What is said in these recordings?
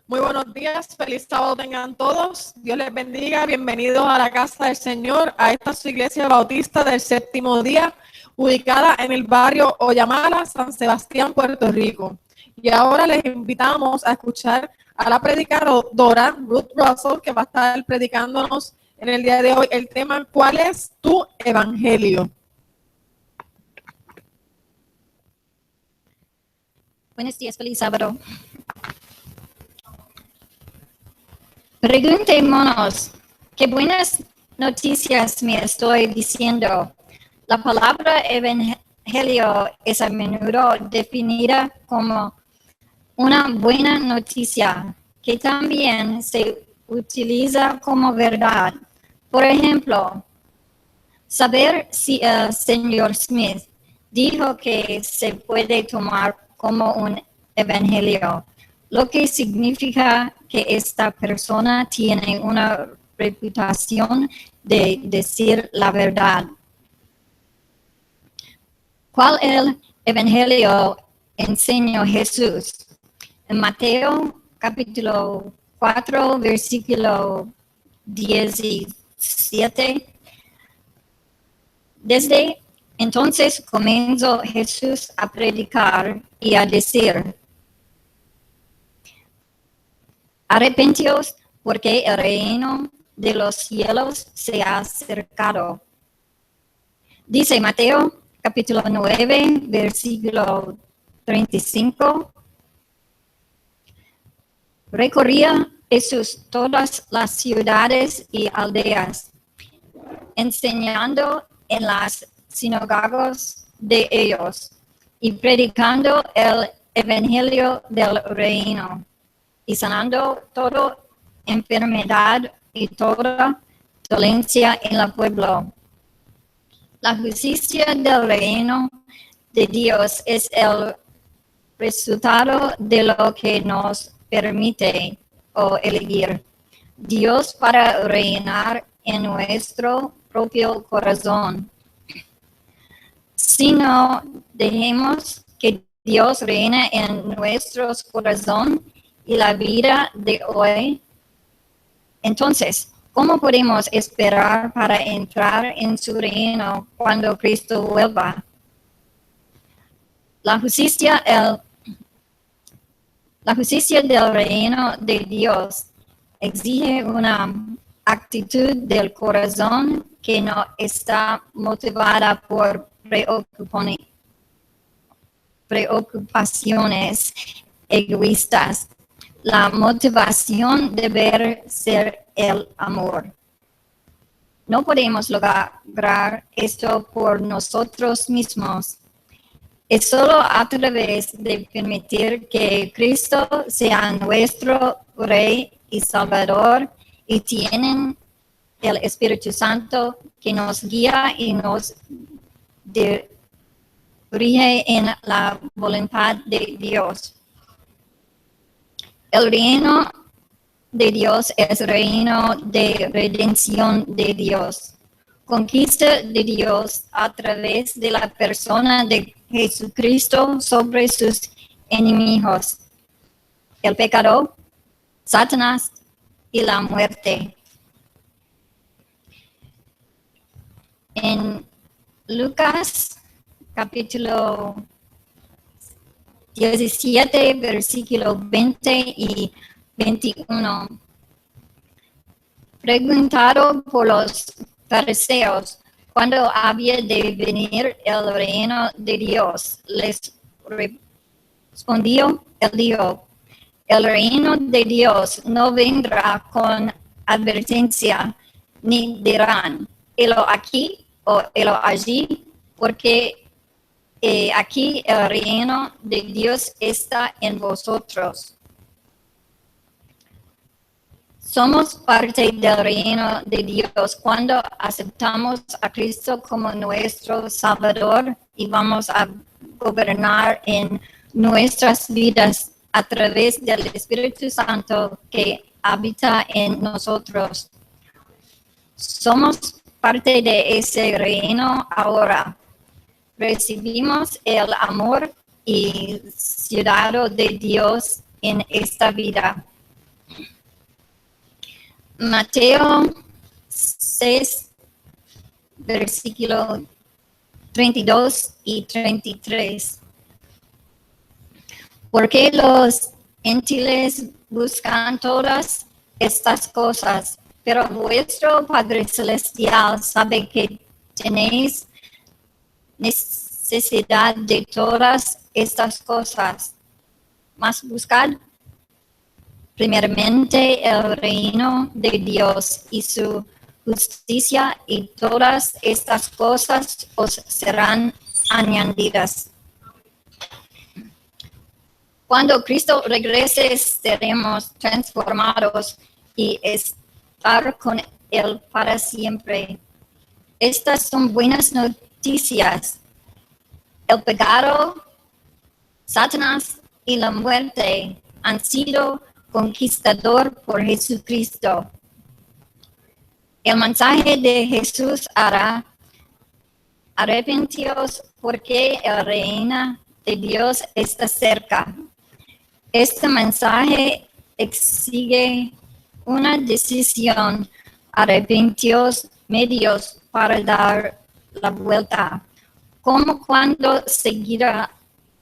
Muy buenos días, feliz sábado tengan todos. Dios les bendiga, bienvenidos a la casa del Señor, a esta su iglesia bautista del séptimo día, ubicada en el barrio Oyamala, San Sebastián, Puerto Rico. Y ahora les invitamos a escuchar a la predicadora Ruth Russell, que va a estar predicándonos en el día de hoy el tema ¿Cuál es tu evangelio? Buenos días, feliz sábado. Preguntémonos, ¿qué buenas noticias me estoy diciendo? La palabra evangelio es a menudo definida como una buena noticia, que también se utiliza como verdad. Por ejemplo, saber si el señor Smith dijo que se puede tomar como un evangelio, lo que significa que esta persona tiene una reputación de decir la verdad. ¿Cuál el evangelio enseñó Jesús? En Mateo capítulo 4, versículo 17. Desde entonces comenzó Jesús a predicar y a decir: arrepentíos, porque el reino de los cielos se ha acercado. Dice Mateo capítulo 9, versículo 35. Recorría Jesús todas las ciudades y aldeas, enseñando en las sinagogas de ellos y predicando el evangelio del reino y sanando toda enfermedad y toda dolencia en el pueblo. La justicia del reino de Dios es el resultado de lo que nos permite o elegir Dios para reinar en nuestro propio corazón. Si no dejemos que Dios reine en nuestros corazones y la vida de hoy, entonces, ¿cómo podemos esperar para entrar en su reino cuando Cristo vuelva? La justicia del reino de Dios exige una actitud del corazón que no está motivada por preocupaciones egoístas. La motivación debe ser el amor. No podemos lograr esto por nosotros mismos. Es solo a través de permitir que Cristo sea nuestro Rey y Salvador y tienen el Espíritu Santo que nos guía y nos dirige en la voluntad de Dios. El reino de Dios es reino de redención de Dios, conquista de Dios a través de la persona de Jesucristo sobre sus enemigos, el pecado, Satanás y la muerte. En Lucas capítulo 17, versículo 20 y 21. Preguntado por los fariseos cuándo había de venir el reino de Dios, les respondió, él dijo: el reino de Dios no vendrá con advertencia, ni dirán, helo aquí o helo allí, porque aquí el reino de Dios está en vosotros. Somos parte del reino de Dios cuando aceptamos a Cristo como nuestro Salvador y vamos a gobernar en nuestras vidas a través del Espíritu Santo que habita en nosotros. Somos parte de ese reino ahora. Recibimos el amor y cuidado de Dios en esta vida. Mateo 6, versículo 32 y 33. Porque los gentiles buscan todas estas cosas, pero vuestro Padre Celestial sabe que tenéis necesidad de todas estas cosas. Mas buscad primeramente el reino de Dios y su justicia, y todas estas cosas os serán añadidas. Cuando Cristo regrese, seremos transformados y estar con Él para siempre. Estas son buenas noticias. El pecado, Satanás y la muerte han sido conquistados por Jesucristo. El mensaje de Jesús hará arrepentíos porque el reino de Dios está cerca. Este mensaje exige una decisión, arrepentíos medios para dar la vuelta, como cuando se gira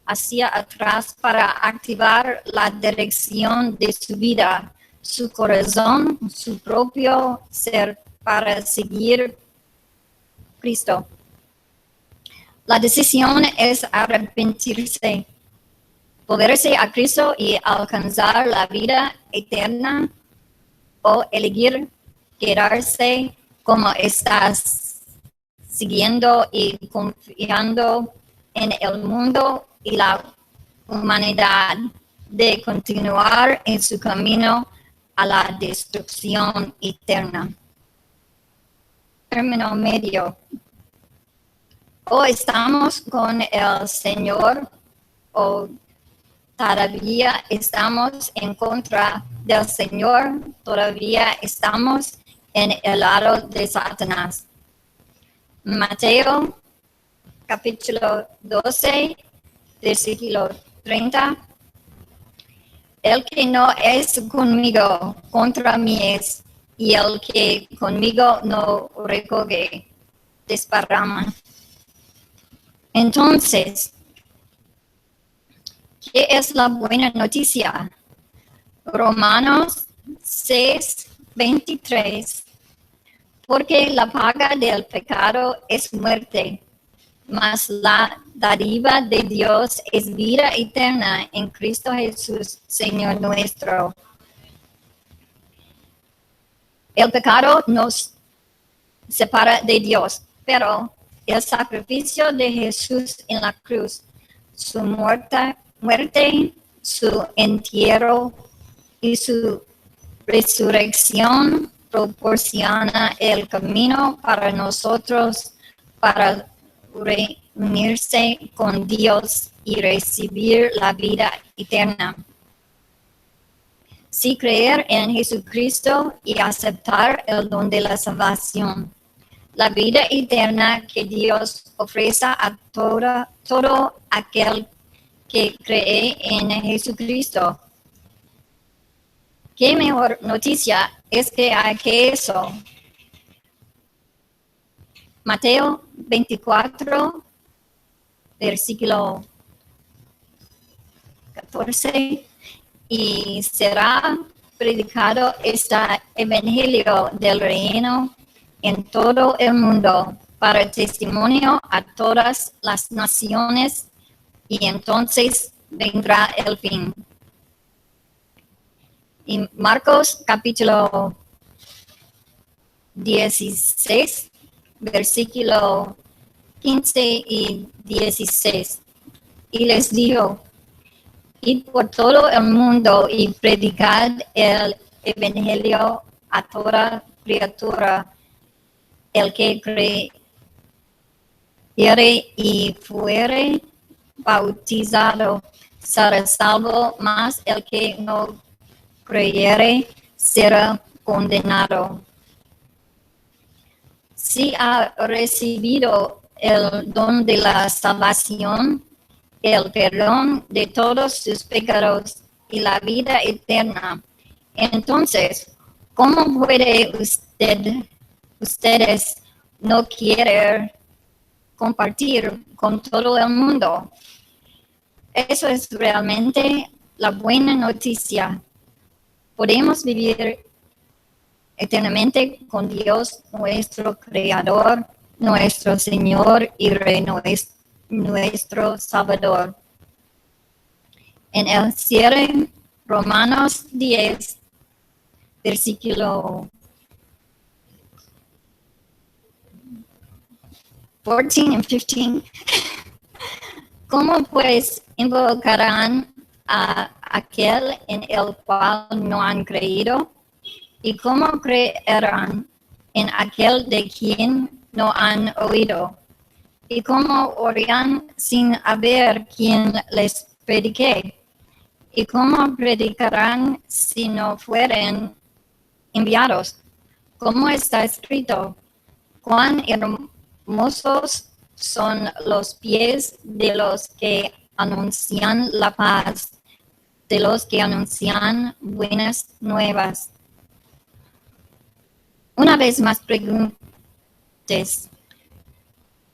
hacia atrás para activar la dirección de su vida, su corazón, su propio ser para seguir Cristo. La decisión es arrepentirse, volverse a Cristo y alcanzar la vida eterna, o elegir quedarse como estás, siguiendo y confiando en el mundo y la humanidad, de continuar en su camino a la destrucción eterna. Término medio. O estamos con el Señor, o todavía estamos en contra del Señor, todavía estamos en el lado de Satanás. Mateo capítulo 12, versículo 30. El que no es conmigo, contra mí es, y el que conmigo no recoge, desparrama. Entonces, ¿qué es la buena noticia? Romanos 6, 23. Porque la paga del pecado es muerte, mas la dádiva de Dios es vida eterna en Cristo Jesús, Señor nuestro. El pecado nos separa de Dios, pero el sacrificio de Jesús en la cruz, su muerte, su entierro y su resurrección proporciona el camino para nosotros para reunirse con Dios y recibir la vida eterna. Si creer en Jesucristo y aceptar el don de la salvación, la vida eterna que Dios ofrece a todo aquel que cree en Jesucristo. ¿Qué mejor noticia es que hay que eso? Mateo 24, versículo 14. Y será predicado este evangelio del reino en todo el mundo para testimonio a todas las naciones, y entonces vendrá el fin. Y Marcos capítulo 16, versículo 15 y 16. Y les dijo: id por todo el mundo y predicad el evangelio a toda criatura. El que creyere y fuere bautizado será salvo, mas el que no creyere será condenado. Si ha recibido el don de la salvación, el perdón de todos sus pecados y la vida eterna, Entonces, ¿cómo puede ustedes no querer compartir con todo el mundo? Eso es realmente la buena noticia. Podemos vivir eternamente con Dios, nuestro Creador, nuestro Señor y Rey, nuestro Salvador. En el cierre, Romanos 10, versículo 14 y 15. ¿Cómo pues invocarán a aquel en el cual no han creído? ¿Y cómo creerán en aquel de quien no han oído? ¿Y cómo oirán sin haber quien les predique? ¿Y cómo predicarán si no fueren enviados? Como está escrito, cuán hermosos son los pies de los que anuncian la paz, de los que anuncian buenas nuevas. Una vez más preguntes,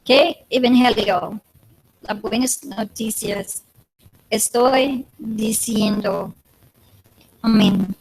¿qué evangelio, las buenas noticias, estoy diciendo? Amén.